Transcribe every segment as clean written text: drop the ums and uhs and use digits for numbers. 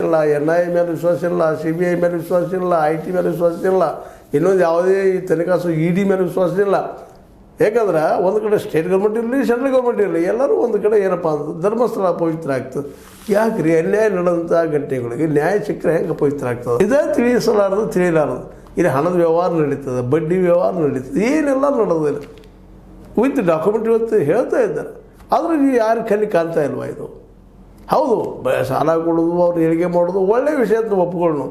ಇಲ್ಲ, NIA ಮೇಲೆ ವಿಶ್ವಾಸ ಇಲ್ಲ, CBI ಮೇಲೆ ವಿಶ್ವಾಸ ಇಲ್ಲ, IT ಮೇಲೆ ವಿಶ್ವಾಸ ಇಲ್ಲ, ಇನ್ನೊಂದು ಯಾವುದೇ ಈ ತನಿಖಾ ED ಮೇಲೆ ವಿಶ್ವಾಸ ಇಲ್ಲ. ಯಾಕಂದ್ರೆ ಒಂದು ಕಡೆ ಸ್ಟೇಟ್ ಗೌರ್ಮೆಂಟ್ ಇರಲಿ, ಸೆಂಟ್ರಲ್ ಗೌರ್ಮೆಂಟ್ ಇರಲಿ, ಎಲ್ಲರೂ ಒಂದು ಕಡೆ ಏನಪ್ಪ ಅಂದ್ರೆ ಧರ್ಮಸ್ಥಳ ಪವಿತ್ರ ಆಗ್ತದೆ. ಯಾಕೆ ರೀ ಅನ್ಯಾಯ ನಡೆದಂಥ ಘಟನೆಗಳಿಗೆ ನ್ಯಾಯ ಸಿಕ್ಕರೆ ಹೆಂಗೆ ಪವಿತ್ರ ಆಗ್ತದೆ? ಇದೇ ತಿಳಿಯಲಾರದು. ಇಲ್ಲಿ ಹಣದ ವ್ಯವಹಾರ ನಡೀತದೆ, ಬಡ್ಡಿ ವ್ಯವಹಾರ ನಡೀತದೆ, ಏನೆಲ್ಲ ನಡೆದಿಲ್ಲ. ವಿತ್ ಡಾಕ್ಯುಮೆಂಟ್ ಇವತ್ತು ಹೇಳ್ತಾ ಇದ್ದಾರೆ. ಆದರೆ ನೀವು ಯಾರು ಕಣ್ಣಿ ಕಾಣ್ತಾ ಇಲ್ವಾ? ಇದು ಹೌದು, ಸಾಲ ಕೊಡೋದು, ಅವ್ರು ಹೇಳಿಕೆ ಮಾಡೋದು ಒಳ್ಳೆಯ ವಿಷಯ ಅಂತ ಒಪ್ಕೊಳ್ಳೋಣ.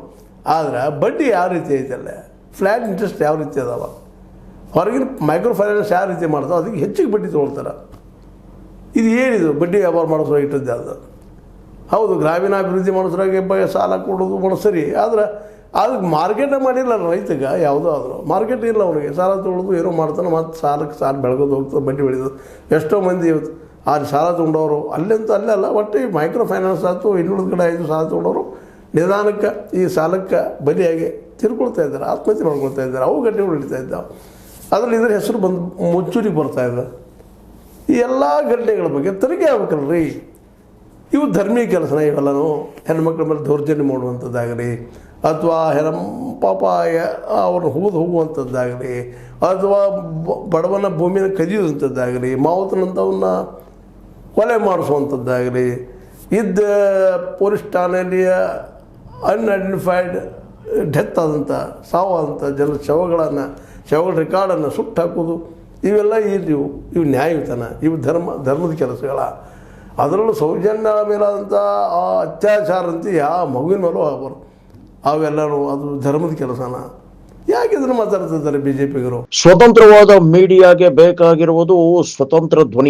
ಆದರೆ ಬಡ್ಡಿ ಯಾವ ರೀತಿ ಐತಲ್ಲ, ಫ್ಲ್ಯಾಟ್ ಇಂಟ್ರೆಸ್ಟ್ ಯಾವ ರೀತಿ ಅದಾವ, ಹೊರಗಿನ ಮೈಕ್ರೋ ಫೈನಾನ್ಸ್ ಯಾವ ರೀತಿ ಮಾಡ್ತಾವೆ, ಅದಕ್ಕೆ ಹೆಚ್ಚಿಗೆ ಬಡ್ಡಿ ತೊಗೊಳ್ತಾರೆ. ಇದು ಏನಿದು ಬಡ್ಡಿ ವ್ಯಾಪಾರ ಮಾಡಿಸೋ ಇಟ್ಟದ್ದು ಅದು. ಹೌದು, ಗ್ರಾಮೀಣಾಭಿವೃದ್ಧಿ ಮಾಡಿಸೋರಾಗೆ ಸಾಲ ಕೊಡೋದು ಸರಿ, ಆದರೆ ಅದಕ್ಕೆ ಮಾರ್ಕೆಟೇ ಮಾಡಿಲ್ಲ ರೈತಗೆ. ಯಾವುದೋ ಆದರೂ ಮಾರ್ಕೆಟ್ ಇಲ್ಲ ಅವನಿಗೆ. ಸಾಲ ತೊಗೊಳೋದು ಏನೋ ಮಾಡ್ತಾನೆ, ಮತ್ತು ಸಾಲ ಬೆಳಗೋದು ಹೋಗ್ತದೆ, ಬಡ್ಡಿ ಬೆಳೆಯೋದು. ಎಷ್ಟೋ ಮಂದಿ ಇವತ್ತು ಆ ಸಾಲ ತೊಗೊಂಡವರು ಅಲ್ಲ ಒಟ್ಟು ಈ ಮೈಕ್ರೋ ಫೈನಾನ್ಸ್ ಆಯ್ತು, ಇನ್ನುಳಿದ ಕಡೆ ಆಯಿತು, ಸಾಲ ತೊಗೊಂಡವರು ನಿಧಾನಕ್ಕೆ ಈ ಸಾಲಕ್ಕೆ ಬಲಿಯಾಗಿ ತಿರ್ಕೊಳ್ತಾ ಇದ್ದಾರೆ, ಆತ್ಮಹತ್ಯೆ ಮಾಡ್ಕೊಳ್ತಾ ಇದ್ದಾರೆ. ಅವು ಘಟನೆಗಳು ನಡೀತಾ ಇದ್ದಾವೆ. ಅದರಲ್ಲಿ ಇದರ ಹೆಸರು ಬಂದು ಮುಚ್ಚೂರಿಗೆ ಬರ್ತಾಯಿದೆ. ಈ ಎಲ್ಲ ಘಟನೆಗಳ ಬಗ್ಗೆ ತನಿಖೆ ಆಗ್ಬೇಕಲ್ರಿ. ಇವು ಧರ್ಮೀಯ ಕೆಲಸನ ಇವೆಲ್ಲನೂ. ಹೆಣ್ಮಕ್ಳ ಮೇಲೆ ದೌರ್ಜನ್ಯ ಮಾಡುವಂಥದ್ದಾಗಲಿ, ಅಥವಾ ಪಾಪ ಅವ್ರನ್ನ ಹೋಗುವಂಥದ್ದಾಗಲಿ, ಅಥವಾ ಬಡವನ ಭೂಮಿಯನ್ನು ಕದಿಯುವಂಥದ್ದಾಗಲಿ, ಮಾವತನಂಥವನ್ನ ಕೊಲೆ ಮಾಡಿಸುವಂಥದ್ದಾಗಲಿ, ಇದ್ದ ಪೊಲೀಸ್ ಠಾಣೆಯಲ್ಲಿ ಅನ್ಐಡೆಂಟಿಫೈಡ್ ಡೆತ್ ಆದಂಥ ಸಾವಾದಂಥ ಶವಗಳ ರೆಕಾರ್ಡನ್ನು ಸುಟ್ಟು ಹಾಕೋದು, ಇವೆಲ್ಲ ಇವು ನ್ಯಾಯಯುತನ? ಇವು ಧರ್ಮದ ಕೆಲಸಗಳ? ಅದರಲ್ಲೂ ಸೌಜನ್ಯ ಮೇಲಾದಂಥ ಆ ಅತ್ಯಾಚಾರ ಅಂತ ಯಾವ ಮಗುವಿನ ಮೇಲೂ ಆಗಬಾರ್ದು. ಅವೆಲ್ಲರೂ ಅದು ಧರ್ಮದ ಕೆಲಸನ? ಯಾಕೆ ಇದನ್ನು ಮಾತಾಡ್ತಿದ್ದಾರೆ BJPಗರು? ಸ್ವತಂತ್ರವಾದ ಮೀಡಿಯಾಗೆ ಬೇಕಾಗಿರುವುದು ಸ್ವತಂತ್ರ ಧ್ವನಿ.